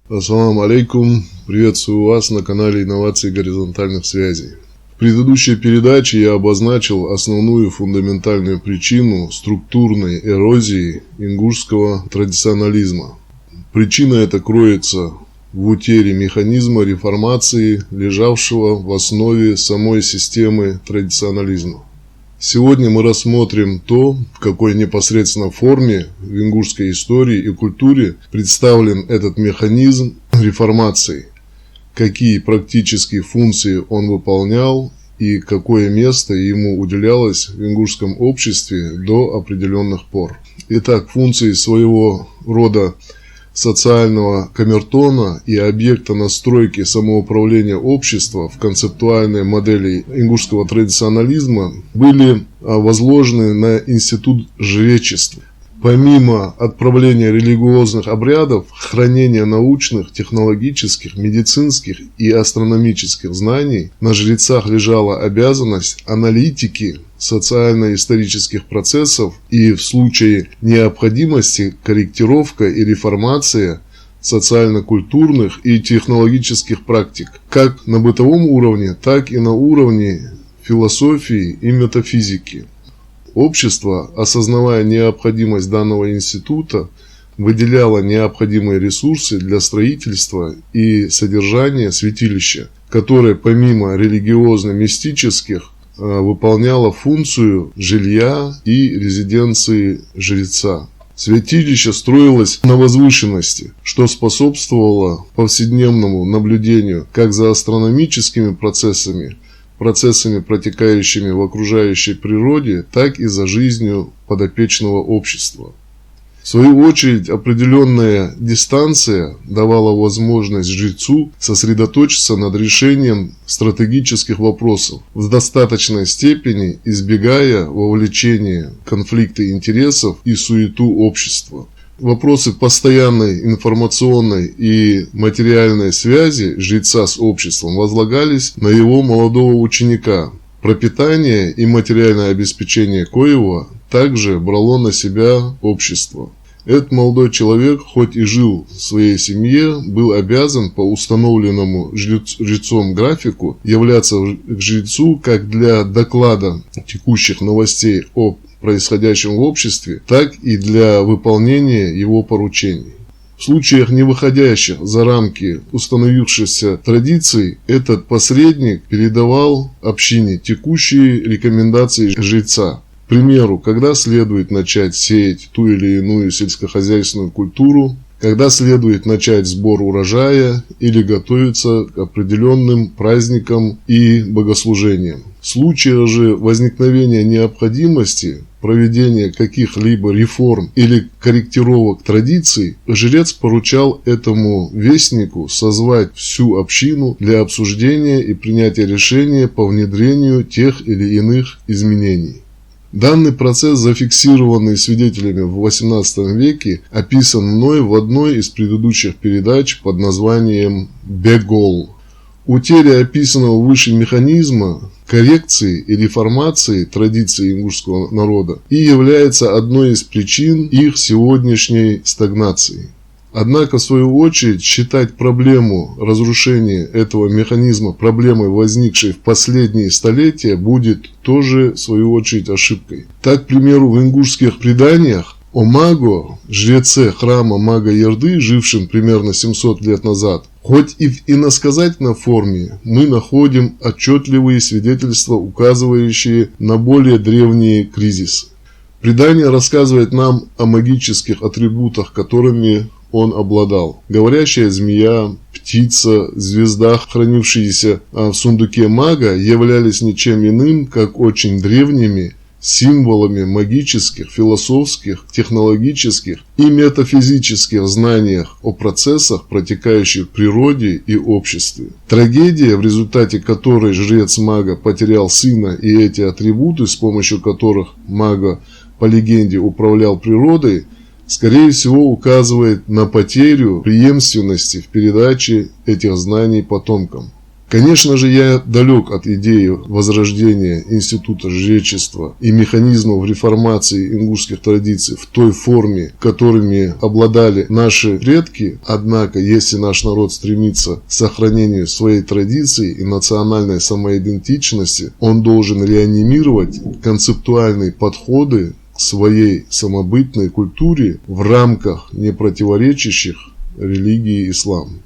Ассаламу алейкум, приветствую вас на канале инноваций горизонтальных связей. В предыдущей передаче я обозначил основную фундаментальную причину структурной эрозии ингушского традиционализма. Причина эта кроется в утере механизма реформации, лежавшего в основе самой системы традиционализма. Сегодня мы рассмотрим то, в какой непосредственно форме в ингушской истории и культуре представлен этот механизм реформации, какие практические функции он выполнял и какое место ему уделялось в ингушском обществе до определенных пор. Итак, функции своего рода социального камертона и объекта настройки самоуправления общества в концептуальной модели ингушского традиционализма были возложены на институт жречества. Помимо отправления религиозных обрядов, хранения научных, технологических, медицинских и астрономических знаний, на жрецах лежала обязанность аналитики социально-исторических процессов и в случае необходимости корректировка и реформация социально-культурных и технологических практик, как на бытовом уровне, так и на уровне философии и метафизики. Общество, осознавая необходимость данного института, выделяло необходимые ресурсы для строительства и содержания святилища, которое помимо религиозно-мистических выполняло функцию жилья и резиденции жреца. Святилище строилось на возвышенности, что способствовало повседневному наблюдению как за астрономическими процессами, протекающими в окружающей природе, так и за жизнью подопечного общества. В свою очередь, определенная дистанция давала возможность жрецу сосредоточиться над решением стратегических вопросов, в достаточной степени избегая вовлечения в конфликты интересов и суету общества. Вопросы постоянной информационной и материальной связи жреца с обществом возлагались на его молодого ученика. Пропитание и материальное обеспечение коего также брало на себя общество. Этот молодой человек, хоть и жил в своей семье, был обязан по установленному жрецом графику являться к жрецу как для доклада текущих новостей о происходящем в обществе, так и для выполнения его поручений. В случаях, не выходящих за рамки установившихся традиций, этот посредник передавал общине текущие рекомендации жреца. К примеру, когда следует начать сеять ту или иную сельскохозяйственную культуру, когда следует начать сбор урожая или готовиться к определенным праздникам и богослужениям. В случае же возникновения необходимости проведения каких-либо реформ или корректировок традиций, жрец поручал этому вестнику созвать всю общину для обсуждения и принятия решения по внедрению тех или иных изменений. Данный процесс, зафиксированный свидетелями в XVIII веке, описан мной в одной из предыдущих передач под названием «Бегол». Утеря описанного выше механизма коррекции и реформации традиций ингушского народа и является одной из причин их сегодняшней стагнации. Однако, в свою очередь, считать проблему разрушения этого механизма проблемой, возникшей в последние столетия, будет тоже, в свою очередь, ошибкой. Так, к примеру, в ингушских преданиях о Маго, жреце храма Мага-Ерды, жившем примерно 700 лет назад, хоть и в иносказательной форме, мы находим отчетливые свидетельства, указывающие на более древние кризисы. Предание рассказывает нам о магических атрибутах, которыми он обладал. Говорящая змея, птица, звезда, хранившиеся в сундуке мага, являлись ничем иным, как очень древними символами магических, философских, технологических и метафизических знаниях о процессах, протекающих в природе и обществе. Трагедия, в результате которой жрец мага потерял сына и эти атрибуты, с помощью которых мага, по легенде, управлял природой, скорее всего указывает на потерю преемственности в передаче этих знаний потомкам. Конечно же, я далек от идеи возрождения института жречества и механизмов реформации ингушских традиций в той форме, которыми обладали наши предки. Однако, если наш народ стремится к сохранению своей традиции и национальной самоидентичности, он должен реанимировать концептуальные подходы к своей самобытной культуре в рамках не противоречащих религии ислам.